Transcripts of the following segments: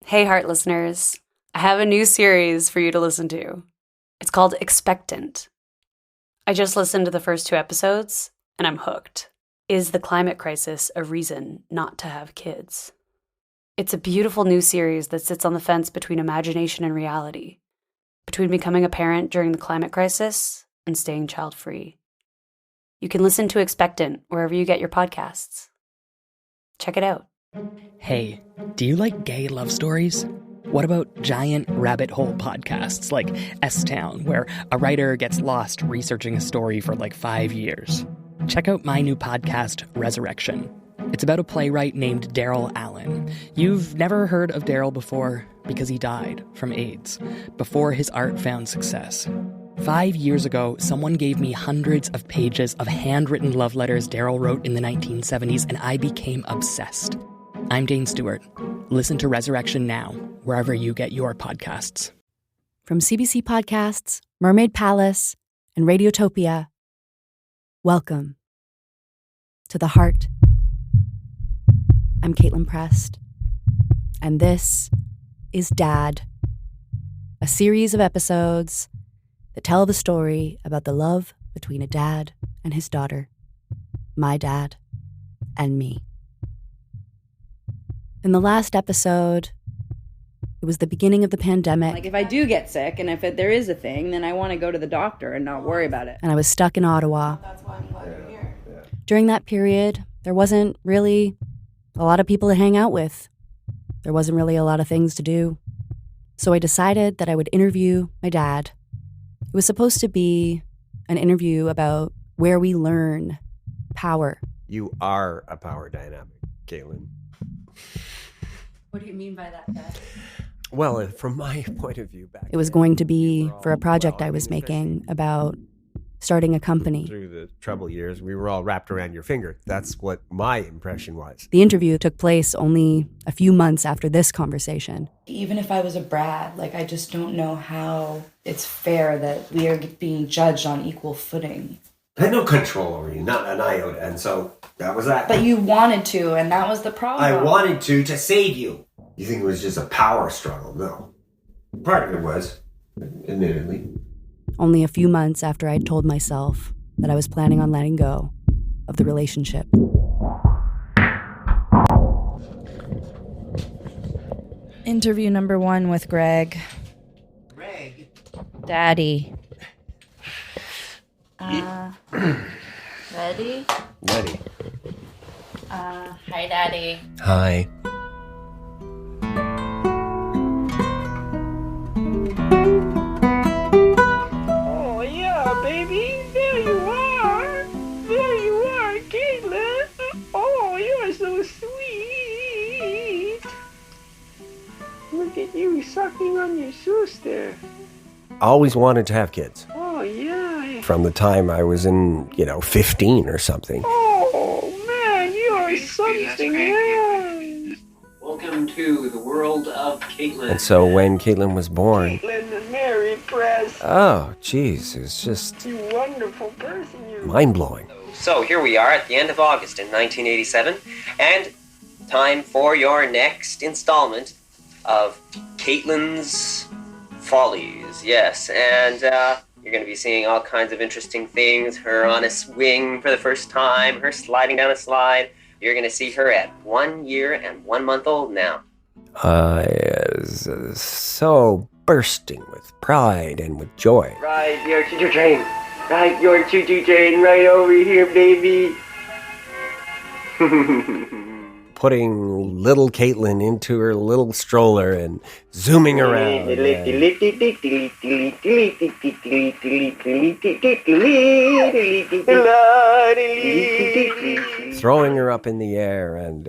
Hey, Heart listeners. I have a new series for you to listen to. It's called Expectant. I just listened to the first 2 episodes, and I'm hooked. Is the climate crisis a reason not to have kids? It's a beautiful new series that sits on the fence between imagination and reality, between becoming a parent during the climate crisis and staying child-free. You can listen to Expectant wherever you get your podcasts. Check it out. Hey, do you like gay love stories? What about giant rabbit hole podcasts like S-Town, where a writer gets lost researching a story for like 5 years? Check out my new podcast, Resurrection. It's about a playwright named Daryl Allen. You've never heard of Daryl before because he died from AIDS, before his art found success. 5 years ago, someone gave me hundreds of pages of handwritten love letters Daryl wrote in the 1970s, and I became obsessed. I'm Dane Stewart. Listen to Resurrection now, wherever you get your podcasts. From CBC Podcasts, Mermaid Palace, and Radiotopia, welcome to The Heart. I'm Caitlin Prest, and this is Dad, a series of episodes that tell the story about the love between a dad and his daughter, my dad and me. In the last episode, it was the beginning of the pandemic. Like, if I do get sick and if there is a thing, then I want to go to the doctor and not worry about it. And I was stuck in Ottawa. That's why I'm glad you're here. During that period, there wasn't really a lot of people to hang out with. There wasn't really a lot of things to do. So I decided that I would interview my dad. It was supposed to be an interview about where we learn power. You are a power dynamic, Caitlin. What do you mean by that, Dad? Well, from my point of view back It was then, going to we be were for a all- project well, I was especially making about starting a company. Through the trouble years, we were all wrapped around your finger. That's what my impression was. The interview took place only a few months after this conversation. Even if I was a Brad, I just don't know how it's fair that we are being judged on equal footing. I had no control over you, not an iota, and so that was that. But you wanted to, and that was the problem. I wanted to save you. You think it was just a power struggle? No. Part of it was, admittedly. Only a few months after I'd told myself that I was planning on letting go of the relationship. Interview number 1 with Greg. Greg? Daddy. Ready? Ready. Hi, Daddy. Hi. Oh, yeah, baby. There you are. There you are, Caitlin. Oh, you're so sweet. Look at you sucking on your sister. Always wanted to have kids. Oh, yeah. From the time I was in, 15 or something. Oh, man, you are something else. Welcome to the world of Caitlin. And so when Caitlin was born, Caitlin the Mary Press. oh, geez, it's just You wonderful person, you. mind-blowing. So here we are at the end of August in 1987, and time for your next installment of Caitlin's Follies. Yes, and you're going to be seeing all kinds of interesting things. Her on a swing for the first time, her sliding down a slide. You're going to see her at 1 year and 1 month old now. So bursting with pride and with joy. Ride your choo-choo train. Ride your choo-choo train right over here, baby. Putting little Caitlin into her little stroller and zooming around. Throwing her up in the air and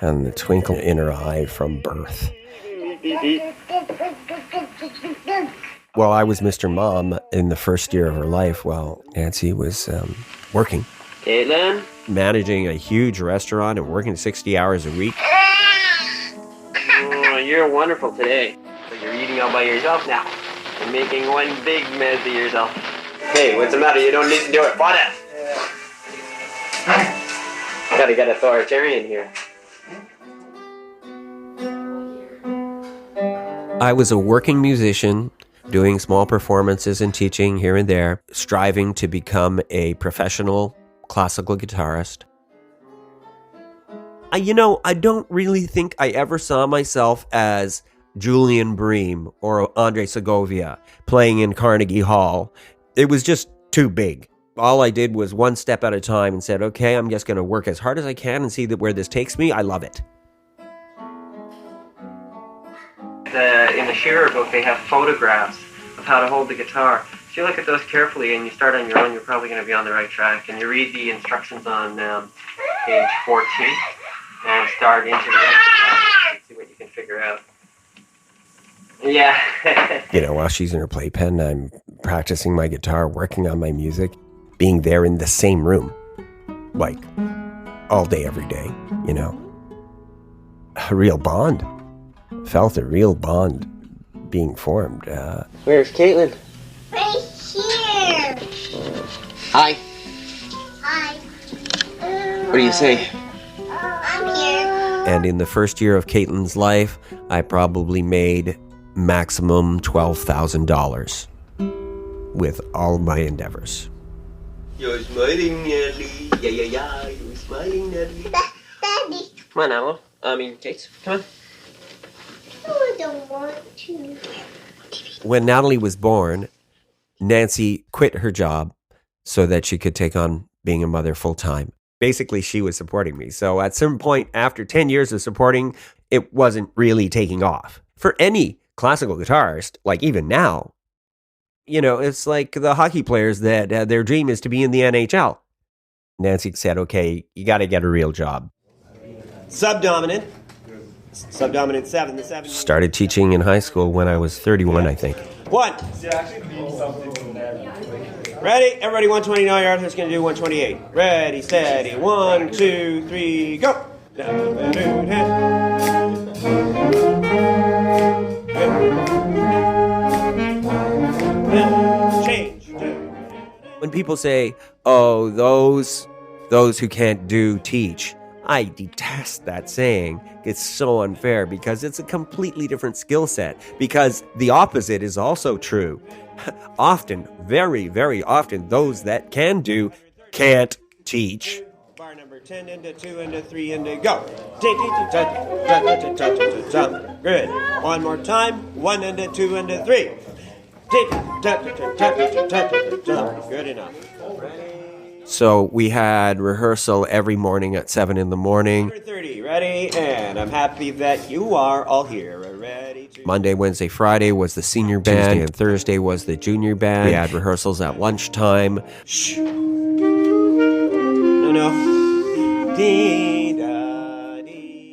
and the twinkle in her eye from birth. Well, I was Mr. Mom in the first year of her life while Nancy was working. Caitlin? Managing a huge restaurant and working 60 hours a week. Oh, you're wonderful today. But you're eating all by yourself now. You're making one big mess of yourself. Hey, what's the matter? You don't need to do it. What it? Gotta get authoritarian here. I was a working musician, doing small performances and teaching here and there, striving to become a professional classical guitarist. I don't really think I ever saw myself as Julian Bream or Andre Segovia playing in Carnegie Hall. It was just too big. All I did was one step at a time and said, okay, I'm just going to work as hard as I can and see where this takes me. I love it. In the Shearer book, they have photographs of how to hold the guitar. If you look at those carefully and you start on your own, you're probably going to be on the right track. And you read the instructions on page 14 and start into the exercise and see what you can figure out. Yeah. While she's in her playpen, I'm practicing my guitar, working on my music, being there in the same room, like all day, every day, A real bond. Felt a real bond being formed. Where's Caitlin? Right here. Hi. Hi. What do you say? I'm here. And in the first year of Caitlin's life, I probably made maximum $12,000 with all my endeavors. You're smiling, Natalie. Yeah. You're smiling, Natalie. Daddy, Come on, Natalie. Kate, come on. I don't want to. When Natalie was born, Nancy quit her job so that she could take on being a mother full time. Basically, she was supporting me. So at some point after 10 years of supporting, it wasn't really taking off. For any classical guitarist, like even now, it's like the hockey players that their dream is to be in the NHL. Nancy said, okay, you got to get a real job. Subdominant 7, the 7. Started teaching in high school when I was 31, I think. 1. Ready? Everybody 120 yard. Who's going to do 128? Ready, steady. 1, 2, 3, go. Change. When people say, oh, those who can't do teach, I detest that saying. It's so unfair because it's a completely different skill set. Because the opposite is also true. Often, very, very often, those that can do can't teach. Bar number 10 into 2 into 3 into go. Good. One more time. 1 into 2 into 3. Good enough. So we had rehearsal every morning at 7 in the morning. 30, ready? And I'm happy that you are all here. Ready? Monday, Wednesday, Friday was the senior band. Tuesday and Thursday was the junior band. We had rehearsals at lunchtime. Shh. No.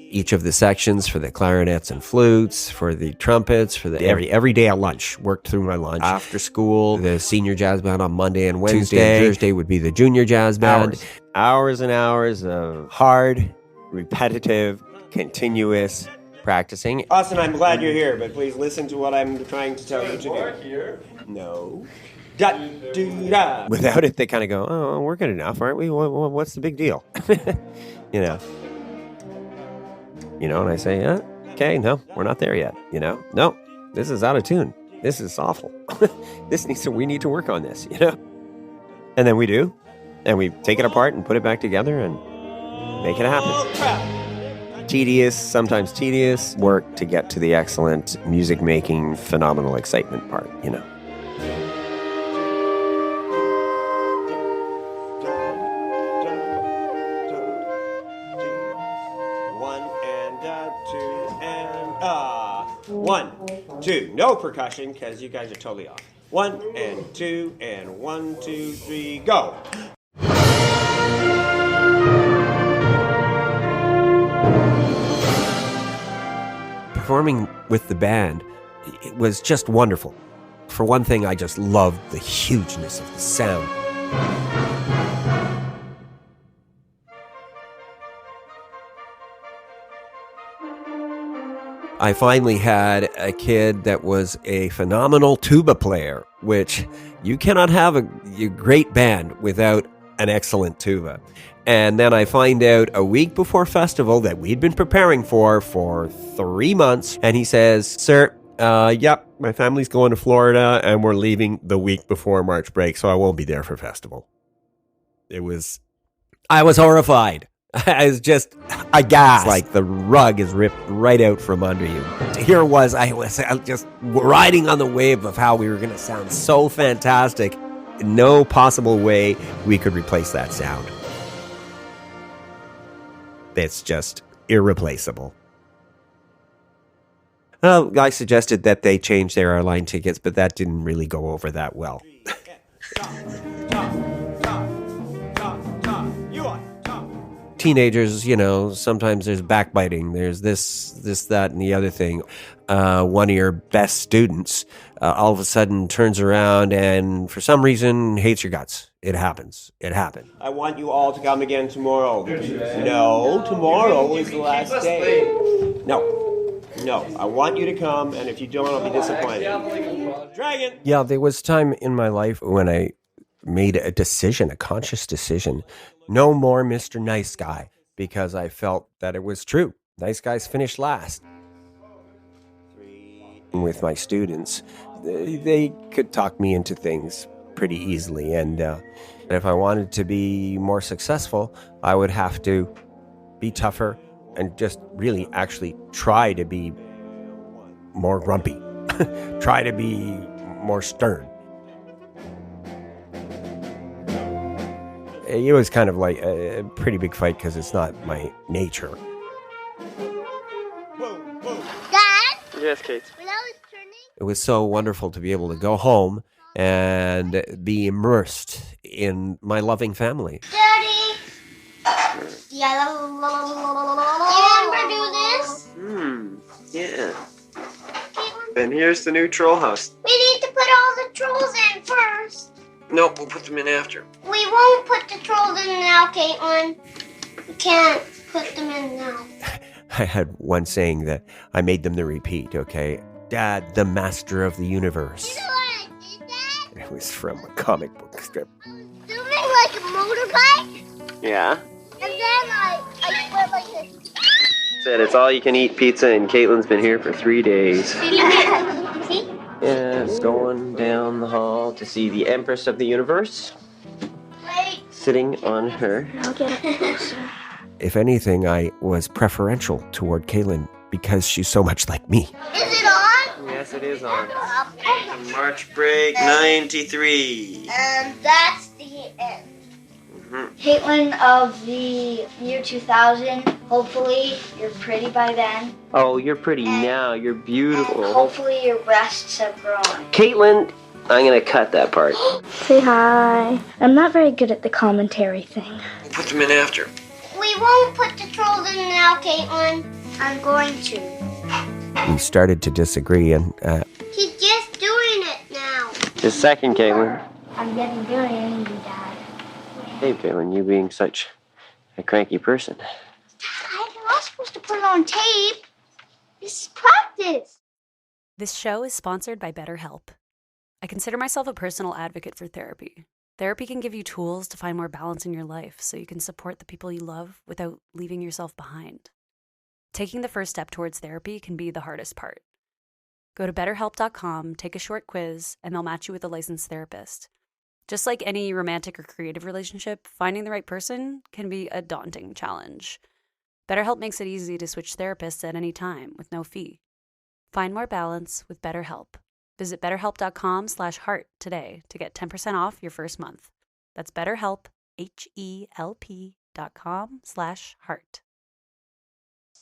Each of the sections for the clarinets and flutes, for the trumpets, for the every day at lunch. Worked through my lunch. After school, the senior jazz band on Monday and Wednesday. Tuesday and Thursday would be the junior jazz band. Hours and hours of hard, repetitive, continuous practicing. Austin, I'm glad you're here, but please listen to what I'm trying to tell you to do. Here? No. Without it, they kind of go, oh, we're good enough, aren't we? What's the big deal? And I say, okay, no, we're not there yet. No, this is out of tune. This is awful. We need to work on this, And then we do, and we take it apart and put it back together and make it happen. Sometimes tedious work to get to the excellent music making, phenomenal excitement part, One, two, no percussion because you guys are totally off. 1 and 2 and 1, 2, 3, go. Performing with the band, it was just wonderful. For one thing, I just loved the hugeness of the sound. I finally had a kid that was a phenomenal tuba player, which you cannot have a great band without an excellent tuba. And then I find out a week before festival that we'd been preparing for 3 months. And he says, "Sir, yep, my family's going to Florida and we're leaving the week before March break, so I won't be there for festival." I was horrified. I was just aghast. It's like the rug is ripped right out from under you. Here I was just riding on the wave of how we were going to sound so fantastic. No possible way we could replace that sound. It's just irreplaceable. Well, I suggested that they change their airline tickets, but that didn't really go over that well. Teenagers, sometimes there's backbiting. There's this, that, and the other thing. One of your best students all of a sudden turns around and for some reason hates your guts. It happens. It happened. I want you all to come again tomorrow. No, tomorrow is the last day. No, I want you to come, and if you don't, I'll be disappointed. Dragon! Yeah, there was time in my life when I made a conscious decision. No more Mr. Nice Guy, because I felt that it was true. Nice guys finish last. With my students, they could talk me into things pretty easily, and if I wanted to be more successful, I would have to be tougher and just really actually try to be more grumpy, try to be more stern. It was kind of like a pretty big fight because it's not my nature. Dad? Yes, Kate. When I was turning... It was so wonderful to be able to go home and be immersed in my loving family. Daddy! Yeah, you remember do this? Yeah. And here's the new troll house. We need to put all the trolls in first. Nope, we'll put them in after. We won't put the trolls in now, Caitlin. We can't put them in now. I had one saying that I made them to repeat, okay? Dad, the master of the universe. You know what I did, Dad? It was from a comic book strip. I was zooming like a motorbike, Yeah? and then I went like this. Said it's all you can eat pizza, and Caitlin's been here for 3 days. See? Yes, going down the hall to see the Empress of the Universe. Wait. Sitting on her. I'll get it closer. If anything, I was preferential toward Caitlin because she's so much like me. Is it on? Yes, it is on. March break 93. And that's the end. Caitlin of the year 2000, hopefully you're pretty by then. Oh, you're pretty now. You're beautiful. And hopefully your breasts have grown. Caitlin, I'm going to cut that part. Say hi. I'm not very good at the commentary thing. We'll put them in after. We won't put the trolls in now, Caitlin. I'm going to. We started to disagree, and She's just doing it now. Just a second, Caitlin. I'm getting very angry, Dad. Hey, Caitlin, you being such a cranky person. I'm not supposed to put it on tape. This is practice. This show is sponsored by BetterHelp. I consider myself a personal advocate for therapy. Therapy can give you tools to find more balance in your life so you can support the people you love without leaving yourself behind. Taking the first step towards therapy can be the hardest part. Go to BetterHelp.com, take a short quiz, and they'll match you with a licensed therapist. Just like any romantic or creative relationship, finding the right person can be a daunting challenge. BetterHelp makes it easy to switch therapists at any time with no fee. Find more balance with BetterHelp. Visit betterhelp.com/heart today to get 10% off your first month. That's BetterHelp, HELP.com/heart.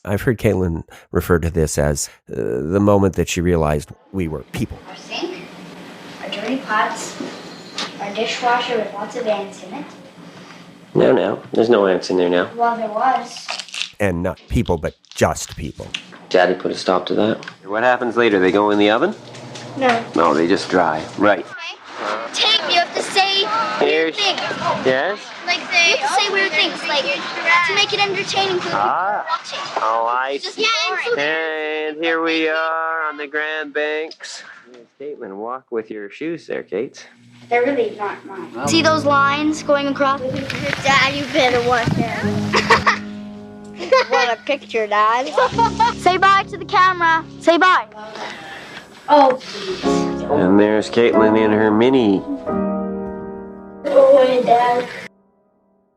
I've heard Caitlin refer to this as the moment that she realized we were people. Our sink, our dirty pots, our dishwasher with lots of ants in it. No. There's no ants in there now. Well, there was. And not people, but just people. Daddy put a stop to that. What happens later? They go in the oven? No. No, they just dry. Right. Tape, you have to say weird things. Yes? Like you have to say weird things, like to make it entertaining for the people watching. Oh, I Just see. And here we are on the Grand Banks. Yes, Caitlin, walk with your shoes there, Kate. They're really not mine. See those lines going across? Dad, you better watch out. What a picture, Dad. Say bye to the camera. Say bye. Oh, please. And there's Caitlin in her mini. Oh, Dad.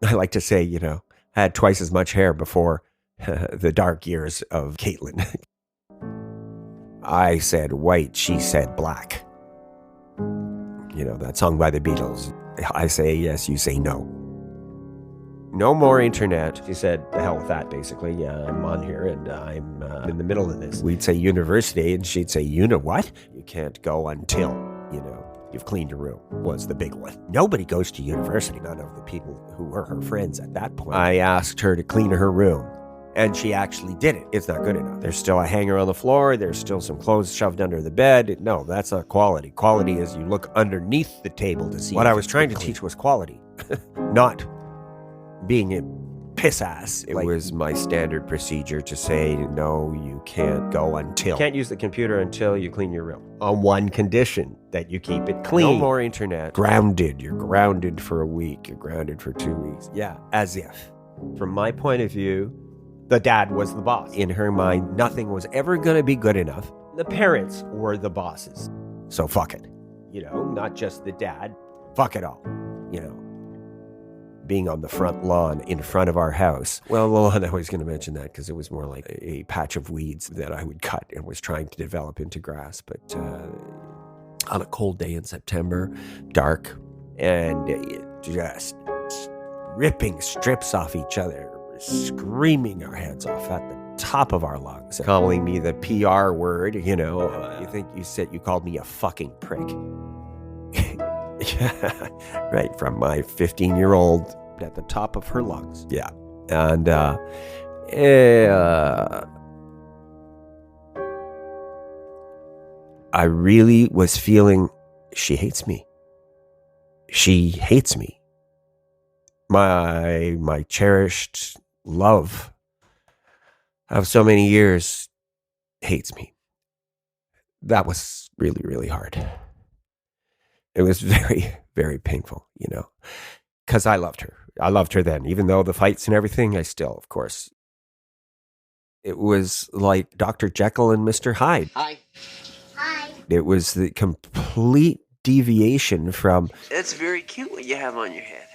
I like to say, I had twice as much hair before the dark years of Caitlin. I said white, she said black. That song by the Beatles. I say yes, you say no. No more internet. She said, the hell with that, basically. Yeah, I'm on here and I'm in the middle of this. We'd say university and she'd say, what? You can't go until, you've cleaned your room, was the big one. Nobody goes to university, none of the people who were her friends at that point. I asked her to clean her room. And she actually did it. It's not good enough. There's still a hanger on the floor. There's still some clothes shoved under the bed. No, that's not quality. Quality is you look underneath the table to see. What I was trying to teach was quality, not being a piss ass. It was my standard procedure to say, no, you can't go until. You can't use the computer until you clean your room. On one condition, that you keep it clean. No more internet. Grounded. You're grounded for a week. You're grounded for 2 weeks. Yeah, as if. From my point of view, the dad was the boss. In her mind, nothing was ever going to be good enough. The parents were the bosses. So fuck it. Not just the dad. Fuck it all. Being on the front lawn in front of our house. Well, the lawn, I was going to mention that because it was more like a patch of weeds that I would cut and was trying to develop into grass. But on a cold day in September, dark, and just ripping strips off each other, screaming our heads off at the top of our lungs, calling me the PR word, you called me a fucking prick. Yeah, right, from my 15-year-old at the top of her lungs. Yeah. And I really was feeling she hates me. She hates me. My cherished love of so many years hates me. That was really, really hard. It was very, very painful, because I loved her. I loved her then, even though the fights and everything, I still, of course. It was like Dr. Jekyll and Mr. Hyde. Hi. It was the complete deviation from... That's very cute what you have on your head.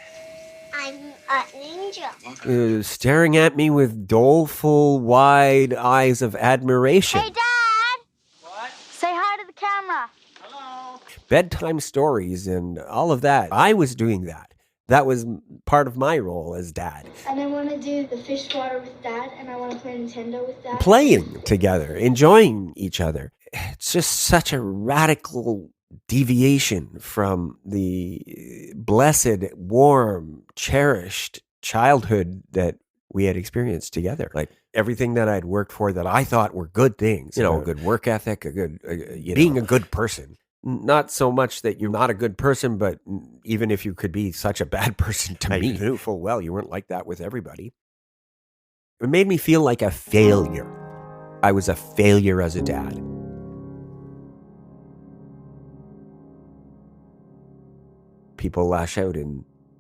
I'm a ninja. Staring at me with doleful, wide eyes of admiration. Hey, Dad! What? Say hi to the camera. Hello. Bedtime stories and all of that. I was doing that. That was part of my role as dad. And I want to do the fish water with Dad, and I want to play Nintendo with Dad. Playing together, enjoying each other. It's just such a radical deviation from the blessed, warm, cherished childhood that we had experienced together. Like everything that I'd worked for that I thought were good things, a good work ethic, a good, being a good person. Not so much that you're not a good person, but even if you could be such a bad person to me, you knew full well you weren't like that with everybody. It made me feel like a failure. I was a failure as a dad. People lash out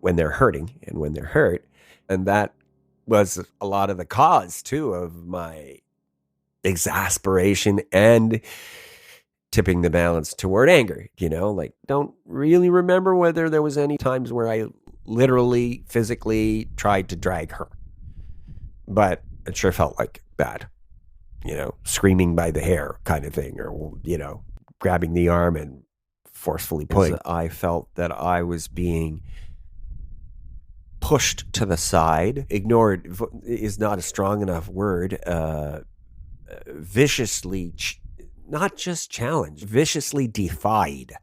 when they're hurting and when they're hurt. And that was a lot of the cause, too, of my exasperation and tipping the balance toward anger. Don't really remember whether there was any times where I literally, physically tried to drag her. But it sure felt like bad. Screaming by the hair kind of thing, or, grabbing the arm and forcefully pulling. I felt that I was being pushed to the side. Ignored is not a strong enough word. Viciously, not just challenged, viciously defied,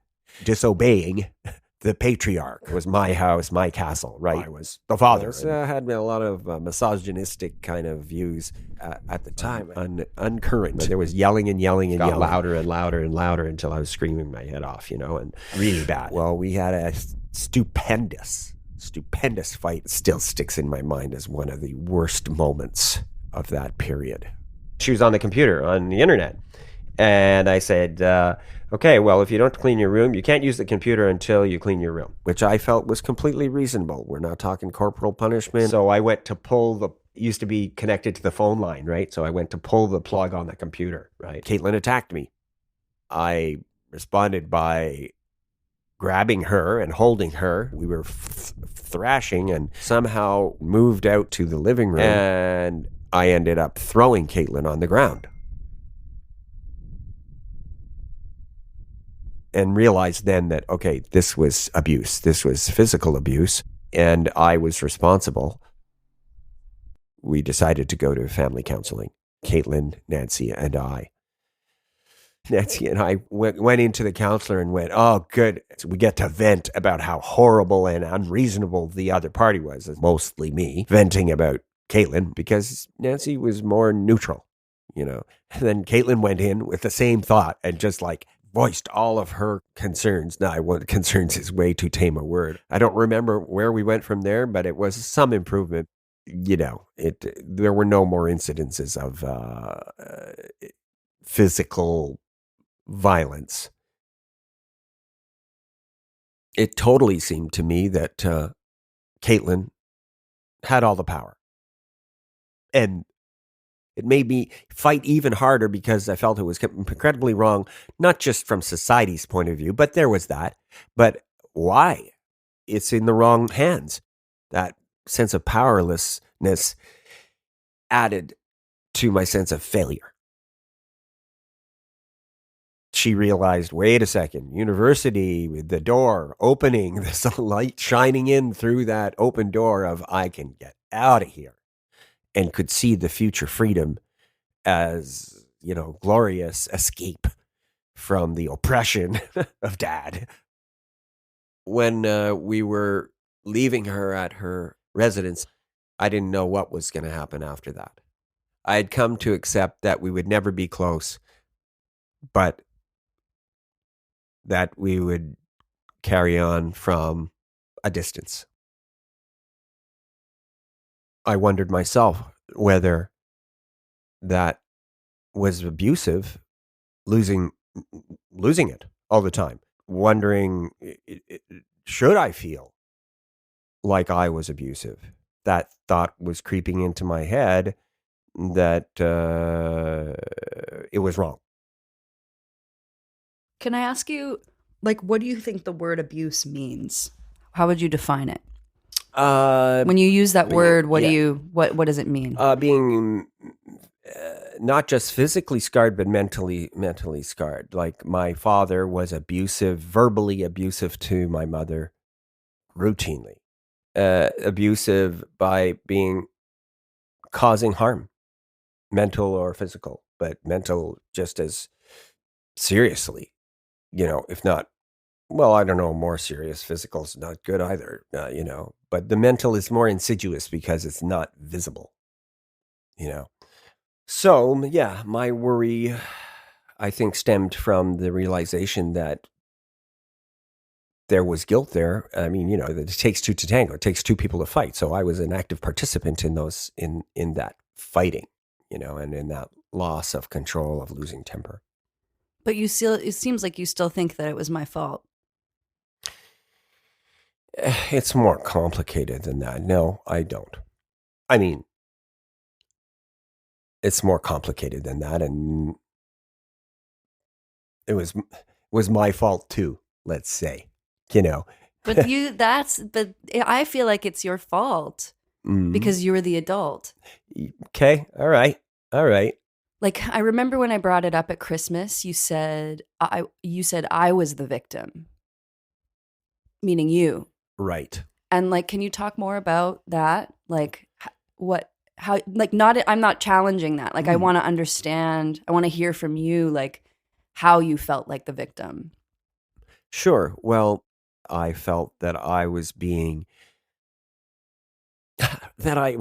disobeying the patriarch. It was my house, my castle, right? I was the father. I had a lot of misogynistic kind of views at the time, uncurrent. But there was yelling and yelling and yelling. Louder and louder and louder until I was screaming my head off, and really bad. Well, we had a stupendous fight. It still sticks in my mind as one of the worst moments of that period. She was on the computer, on the internet. And I said, Okay, well, if you don't clean your room, you can't use the computer until you clean your room, which I felt was completely reasonable. We're not talking corporal punishment. So I went to pull the, used to be connected to the phone line, right? So I went to pull the plug on the computer, right? Caitlin attacked me. I responded by grabbing her and holding her. We were thrashing and somehow moved out to the living room, and I ended up throwing Caitlin on the ground. And realized then that, okay, this was abuse. This was physical abuse, and I was responsible. We decided to go to family counseling, Caitlin, Nancy, and I. Nancy and I went into the counselor and went, oh, good. So we get to vent about how horrible and unreasonable the other party was, mostly me, venting about Caitlin because Nancy was more neutral, you know. And then Caitlin went in with the same thought and just like voiced all of her concerns. Now, concerns is way too tame a word. I don't remember where we went from there, but it was some improvement. You know, there were no more incidences of physical violence. It totally seemed to me that Caitlin had all the power. And it made me fight even harder because I felt it was incredibly wrong, not just from society's point of view, but there was that. But why? It's in the wrong hands. That sense of powerlessness added to my sense of failure. She realized, wait a second, university with the door opening, the light shining in through that open door of I can get out of here, and could see the future freedom as, you know, glorious escape from the oppression of Dad. When we were leaving her at her residence, I didn't know what was going to happen after that. I had come to accept that we would never be close, but that we would carry on from a distance. I wondered myself whether that was abusive, losing it all the time, wondering, should I feel like I was abusive? That thought was creeping into my head that it was wrong. Can I ask you, like, what do you think the word abuse means? How would you define it? When you use that word, what does it mean? Being not just physically scarred, but mentally scarred. Like my father was abusive, verbally abusive to my mother, routinely. Abusive by causing harm, mental or physical, but mental just as seriously, you know, if not, well, I don't know, more serious. Physical's not good either, you know, but the mental is more insidious because it's not visible, you know. So, yeah, my worry, I think, stemmed from the realization that there was guilt there. I mean, you know, it takes two to tango. It takes two people to fight. So I was an active participant in those, in that fighting, you know, and in that loss of control, of losing temper. But it seems like you still think that it was my fault. It's more complicated than that. No, I don't. I mean, it's more complicated than that, and it was my fault too, let's say, you know. But I feel like it's your fault because you were the adult. Okay, all right. Like, I remember when I brought it up at Christmas, you said I was the victim, meaning you. Right. And like, can you talk more about that? Like, I'm not challenging that. Like, I want to understand. I want to hear from you, like, how you felt like the victim. Sure. Well, I felt that I was that I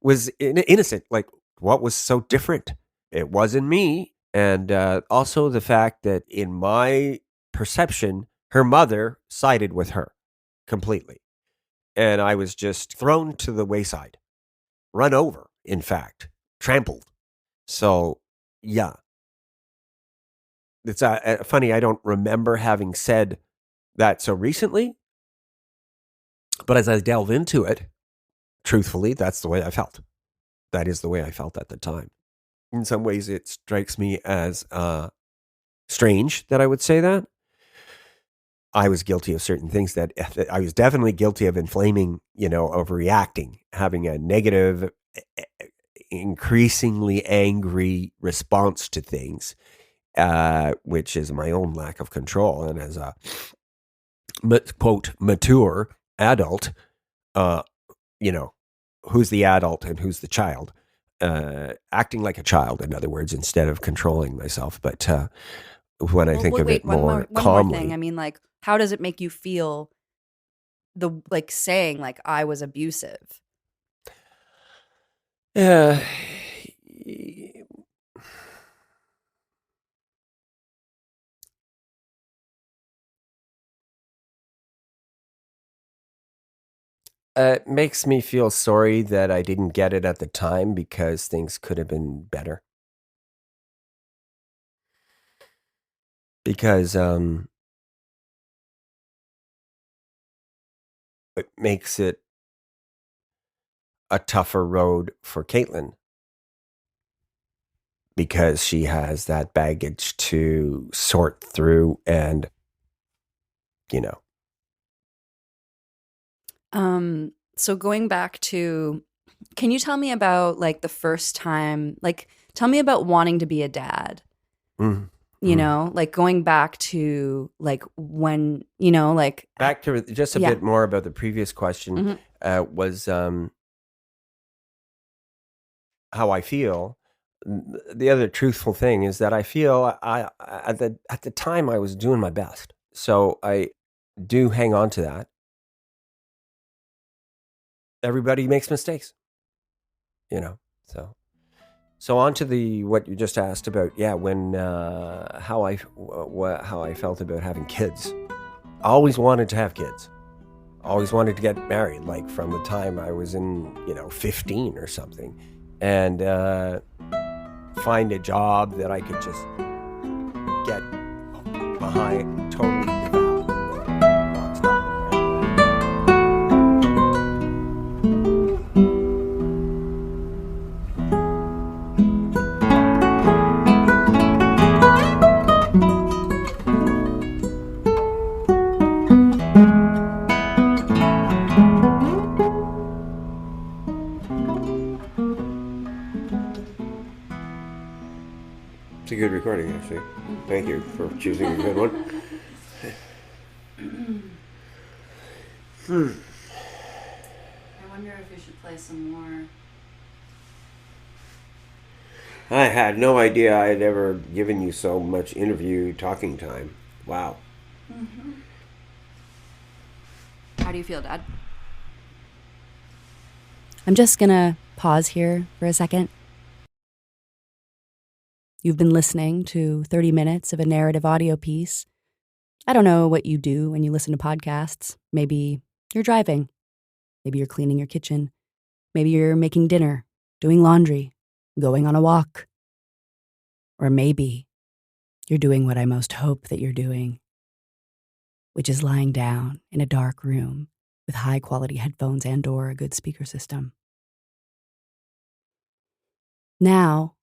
was innocent. Like, what was so different? It wasn't me. And also the fact that in my perception, her mother sided with her completely. And I was just thrown to the wayside, run over, in fact, trampled. So, yeah. it's funny. I don't remember having said that so recently, but as I delve into it, truthfully, that's the way I felt. That is the way I felt at the time. In some ways, it strikes me as strange that I would say that. I was guilty of certain things that I was definitely guilty of inflaming, overreacting, having a negative, increasingly angry response to things, which is my own lack of control. And as a, quote, mature adult, who's the adult and who's the child? Acting like a child, in other words, instead of controlling myself. But when I think of it more calmly. One more thing. I mean, like, how does it make you feel saying like I was abusive? Yeah. It makes me feel sorry that I didn't get it at the time because things could have been better. Because it makes it a tougher road for Caitlin because she has that baggage to sort through and, So going back to, can you tell me about like the first time, like tell me about wanting to be a dad? Like going back to like when, back to just a bit more about the previous question, was how I feel. The other truthful thing is that I feel at the time I was doing my best. So I do hang on to that. Everybody makes mistakes, so on to what you just asked about. Yeah. When, how I felt about having kids. I always wanted to have kids. Always wanted to get married, like from the time I was in, 15 or something, and find a job that I could just get behind, totally devout. It's a good recording, actually. Thank you for choosing a good one. I wonder if we should play some more. I had no idea I had ever given you so much interview talking time. Wow. Mm-hmm. How do you feel, Dad? I'm just gonna pause here for a second. You've been listening to 30 minutes of a narrative audio piece. I don't know what you do when you listen to podcasts. Maybe you're driving. Maybe you're cleaning your kitchen. Maybe you're making dinner, doing laundry, going on a walk. Or maybe you're doing what I most hope that you're doing, which is lying down in a dark room with high-quality headphones and/or a good speaker system. Now,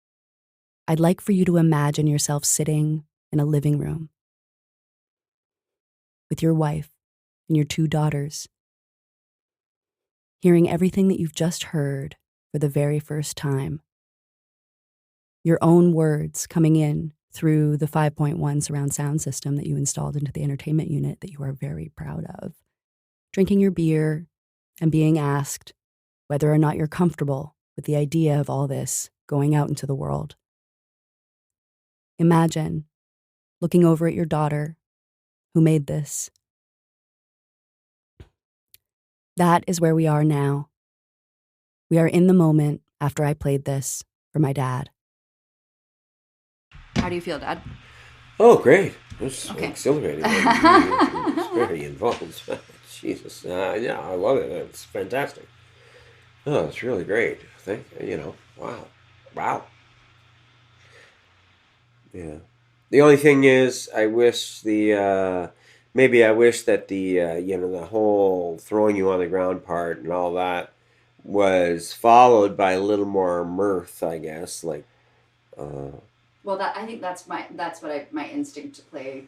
I'd like for you to imagine yourself sitting in a living room with your wife and your 2 daughters, hearing everything that you've just heard for the very first time. Your own words coming in through the 5.1 surround sound system that you installed into the entertainment unit that you are very proud of. Drinking your beer and being asked whether or not you're comfortable with the idea of all this going out into the world. Imagine looking over at your daughter who made this. That is where we are now. We are in the moment after I played this for my dad. How do you feel, Dad? Oh, great. It's exhilarating. It's very involved. Jesus. Yeah, I love it. It's fantastic. Oh, it's really great. Wow. Yeah. The only thing is, I wish that the whole throwing you on the ground part and all that was followed by a little more mirth, I guess. Like, Well, I think that's my instinct to play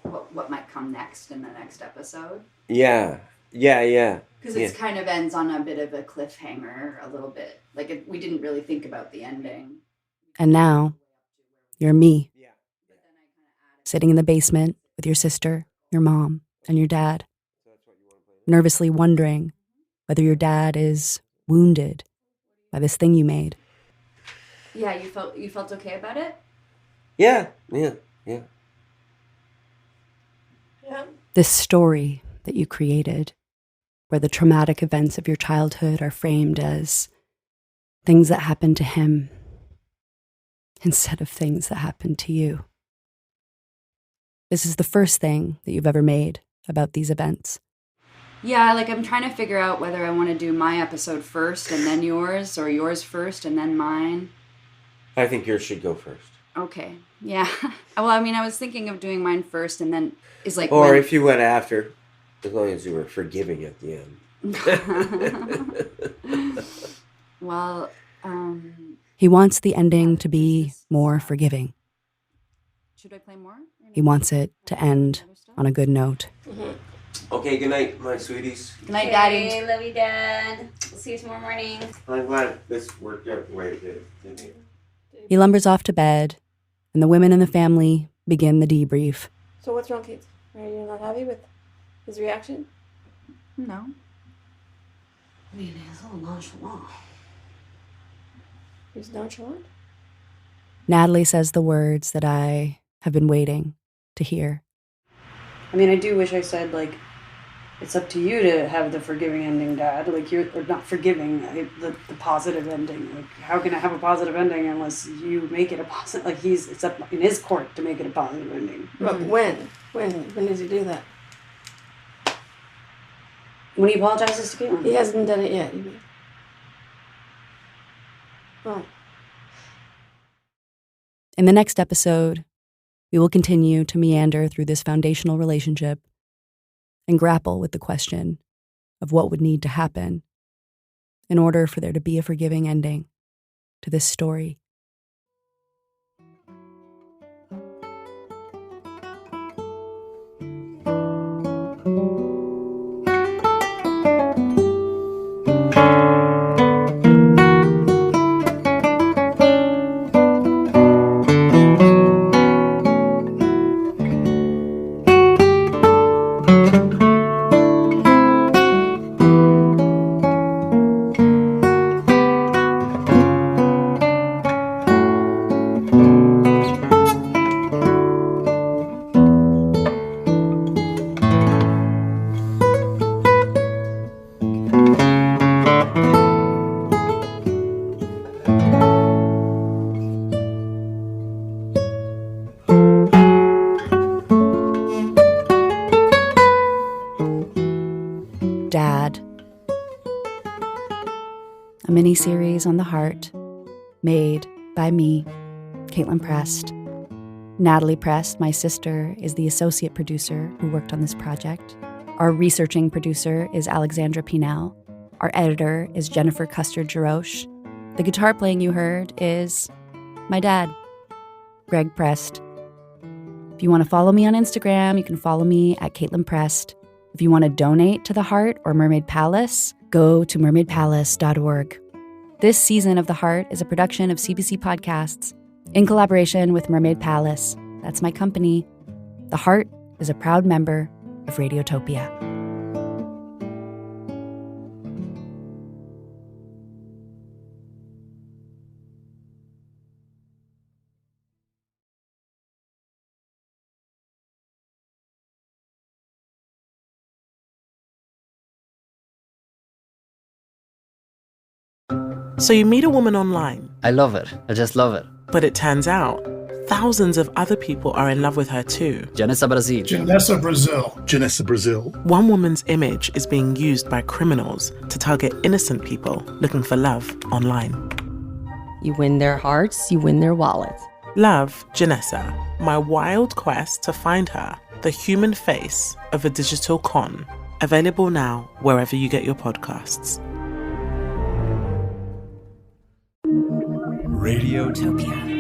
what might come next in the next episode. yeah. Because it kind of ends on a bit of a cliffhanger, a little bit. Like, we didn't really think about the ending. And now, you're me. Sitting in the basement with your sister, your mom, and your dad. Nervously wondering whether your dad is wounded by this thing you made. Yeah, you felt okay about it? Yeah. This story that you created, where the traumatic events of your childhood are framed as things that happened to him instead of things that happened to you. This is the first thing that you've ever made about these events. Yeah, like I'm trying to figure out whether I want to do my episode first and then yours, or yours first and then mine. I think yours should go first. Okay, yeah. Well, I mean, I was thinking of doing mine first and then is like... Or if you went after, as long as you were forgiving at the end. Well, he wants the ending to be more forgiving. Should I play more? He wants it to end on a good note. Mm-hmm. Okay, good night, my sweeties. Good night, Daddy. Okay, love you, Dad. We'll see you tomorrow morning. I'm glad this worked out the way it did, didn't it? He lumbers off to bed, and the women in the family begin the debrief. So what's wrong, Kate? Are you not happy with his reaction? No. I mean, he's a little nonchalant. He's nonchalant? Natalie says the words that I have been waiting to hear. I mean, I do wish I said, like, it's up to you to have the forgiving ending, Dad. Like, or not forgiving, the positive ending. Like, how can I have a positive ending unless you make it a positive? Like, it's up in his court to make it a positive ending. But when? When does he do that? When he apologizes to Caitlin. He hasn't done it yet, you mean? Oh. In the next episode, we will continue to meander through this foundational relationship and grapple with the question of what would need to happen in order for there to be a forgiving ending to this story. Dad. A mini-series on the heart, made by me, Caitlin Prest. Natalie Prest, my sister, is the associate producer who worked on this project. Our researching producer is Alexandra Pinal. Our editor is Jennifer Custard-Jaroche. The guitar playing you heard is my dad, Greg Prest. If you want to follow me on Instagram, you can follow me at Caitlin Prest. If you want to donate to the Heart or Mermaid Palace, go to mermaidpalace.org. This season of The Heart is a production of CBC Podcasts in collaboration with Mermaid Palace. That's my company. The Heart is a proud member of Radiotopia. So you meet a woman online. I love it. I just love it. But it turns out thousands of other people are in love with her too. Janessa Brazil. Janessa Brazil. Janessa Brazil. One woman's image is being used by criminals to target innocent people looking for love online. You win their hearts, you win their wallets. Love, Janessa, my wild quest to find her, the human face of a digital con. Available now wherever you get your podcasts. Radiotopia.